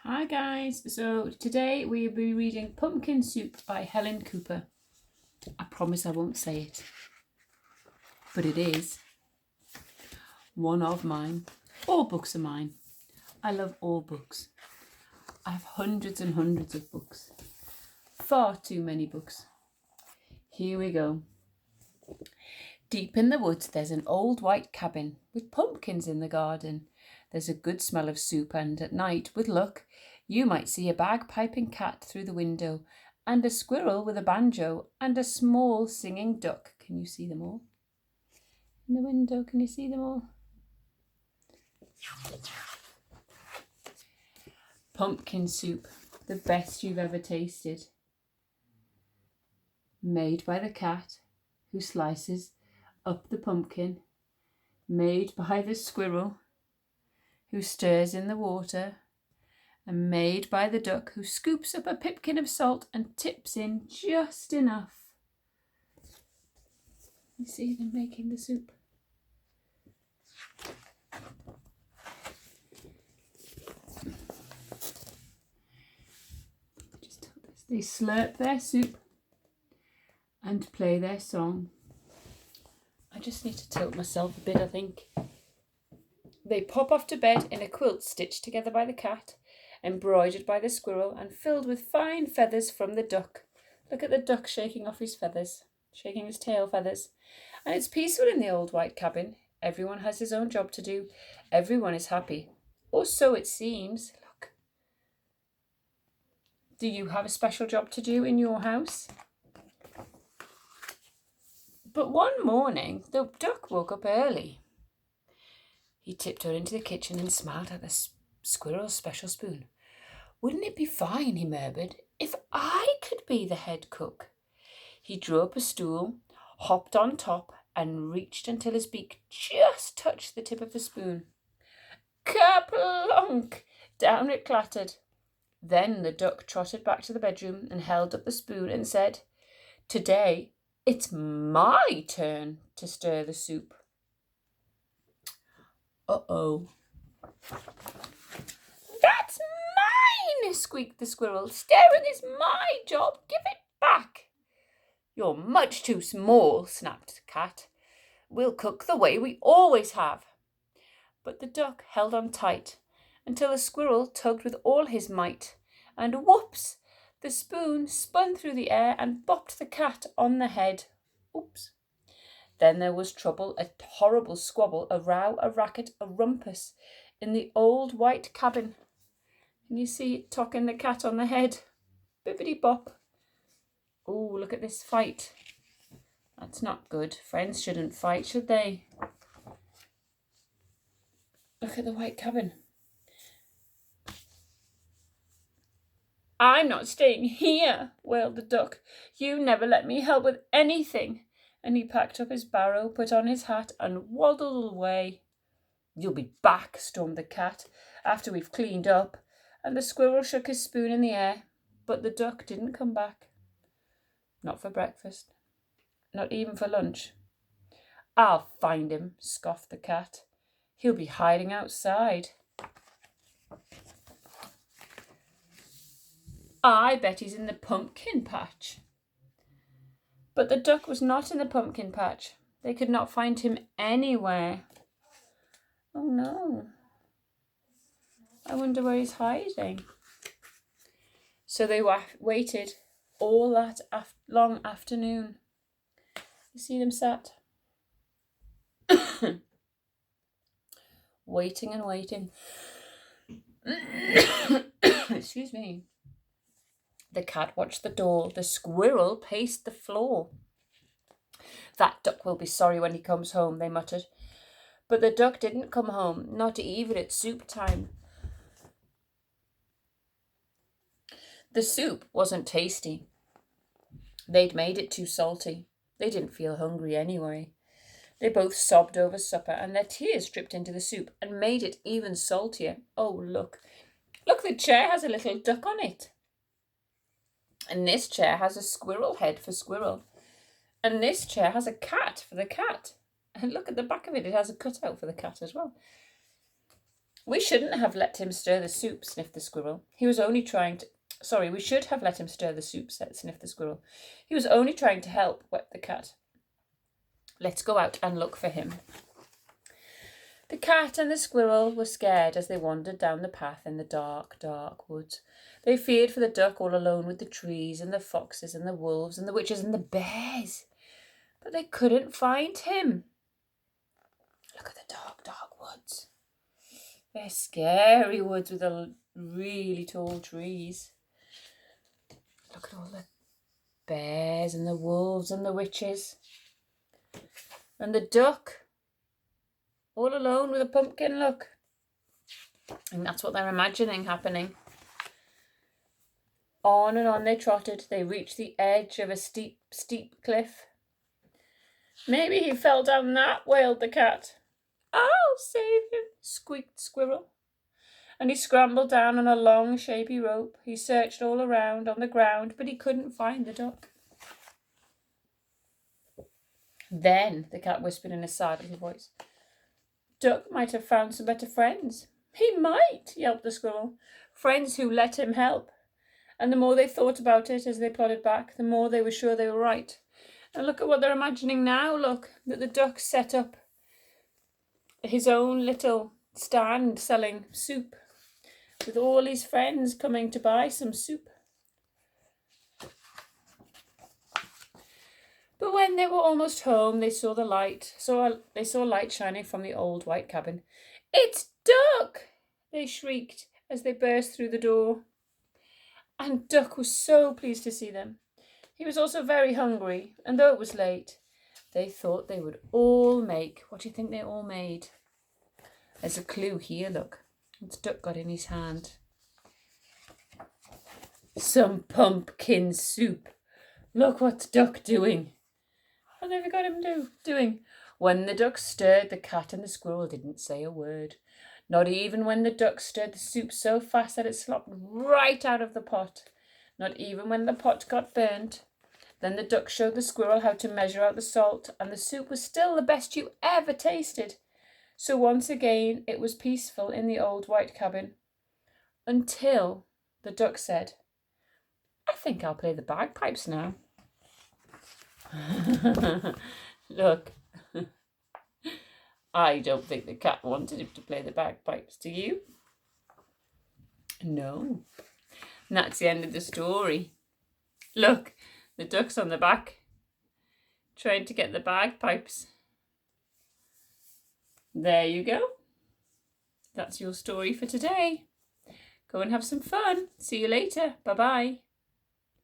Hi guys, so today we'll be reading Pumpkin Soup by Helen Cooper. I promise I won't say it, but it is one of mine. All books are mine. I love all books. I have hundreds and hundreds of books. Far too many books. Here we go. Deep in the woods there's an old white cabin with pumpkins in the garden. There's a good smell of soup, and at night, with luck, you might see a bagpiping cat through the window, and a squirrel with a banjo, and a small singing duck. Can you see them all? In the window, can you see them all? Pumpkin soup, the best you've ever tasted. Made by the cat, who slices up the pumpkin. Made by the squirrel, who stirs in the water, and made by the duck, who scoops up a pipkin of salt and tips in just enough. You see them making the soup. Just tell this. They slurp their soup and play their song. I just need to tilt myself a bit, I think. They pop off to bed in a quilt stitched together by the cat, embroidered by the squirrel, and filled with fine feathers from the duck. Look at the duck shaking off his feathers, shaking his tail feathers. And it's peaceful in the old white cabin. Everyone has his own job to do. Everyone is happy. Or so it seems. Look. Do you have a special job to do in your house? But one morning, the duck woke up early. He tiptoed into the kitchen and smiled at the squirrel's special spoon. Wouldn't it be fine, he murmured, if I could be the head cook? He drew up a stool, hopped on top, and reached until his beak just touched the tip of the spoon. Kerplunk! Down it clattered. Then the duck trotted back to the bedroom and held up the spoon and said, "Today it's my turn to stir the soup." Uh-oh. "That's mine!" squeaked the squirrel. "Stirring is my job. Give it back." "You're much too small," snapped the cat. "We'll cook the way we always have." But the duck held on tight until the squirrel tugged with all his might, and whoops! The spoon spun through the air and bopped the cat on the head. Oops. Then there was trouble, a horrible squabble, a row, a racket, a rumpus in the old white cabin. Can you see it tocking the cat on the head? Bibbidi bop. Oh, look at this fight. That's not good. Friends shouldn't fight, should they? Look at the white cabin. "I'm not staying here," wailed the duck. "You never let me help with anything." And he packed up his barrow, put on his hat, and waddled away. "You'll be back," stormed the cat, "after we've cleaned up." And the squirrel shook his spoon in the air, but the duck didn't come back. Not for breakfast, not even for lunch. "I'll find him," scoffed the cat. "He'll be hiding outside. I bet he's in the pumpkin patch." But the duck was not in the pumpkin patch. They could not find him anywhere. Oh no. I wonder where he's hiding. So they waited all that long afternoon. You see them sat? Waiting and waiting. Excuse me. The cat watched the door. The squirrel paced the floor. "That duck will be sorry when he comes home," they muttered. But the duck didn't come home, not even at soup time. The soup wasn't tasty. They'd made it too salty. They didn't feel hungry anyway. They both sobbed over supper, and their tears dripped into the soup and made it even saltier. Oh, look. Look, the chair has a little duck on it. And this chair has a squirrel head for squirrel. And this chair has a cat for the cat. And look at the back of it, it has a cutout for the cat as well. We shouldn't have let him stir the soup, sniffed the squirrel. He was only trying to... Sorry, we should have let him stir the soup, sniffed the squirrel. He was only trying to help, wept the cat. Let's go out and look for him. The cat and the squirrel were scared as they wandered down the path in the dark, dark woods. They feared for the duck all alone with the trees and the foxes and the wolves and the witches and the bears. But they couldn't find him. Look at the dark, dark woods. They're scary woods with the really tall trees. Look at all the bears and the wolves and the witches. And the duck, all alone with a pumpkin, look. And that's what they're imagining happening. On and on they trotted. They reached the edge of a steep, steep cliff. Maybe he fell down that, wailed the cat. I'll save him, squeaked the squirrel. And he scrambled down on a long, shapy rope. He searched all around on the ground, but he couldn't find the duck. Then the cat whispered in a sad little voice, Duck might have found some better friends. He might, yelped the squirrel. Friends who let him help. And the more they thought about it as they plodded back, the more they were sure they were right. And look at what they're imagining now, look, that the duck set up his own little stand selling soup, with all his friends coming to buy some soup. But when they were almost home, they saw the light. They saw light shining from the old white cabin. It's Duck! They shrieked as they burst through the door. And Duck was so pleased to see them. He was also very hungry, and though it was late, they thought they would all make... What do you think they all made? There's a clue here, look. What's Duck got in his hand? Some pumpkin soup. Look what's Duck doing. What have they got him doing? When the duck stirred, the cat and the squirrel didn't say a word. Not even when the duck stirred the soup so fast that it slopped right out of the pot. Not even when the pot got burnt. Then the duck showed the squirrel how to measure out the salt, and the soup was still the best you ever tasted. So once again it was peaceful in the old white cabin. Until the duck said, I think I'll play the bagpipes now. Look, I don't think the cat wanted him to play the bagpipes, do you? No. And that's the end of the story. Look, the duck's on the back, trying to get the bagpipes. There you go. That's your story for today. Go and have some fun. See you later. Bye-bye.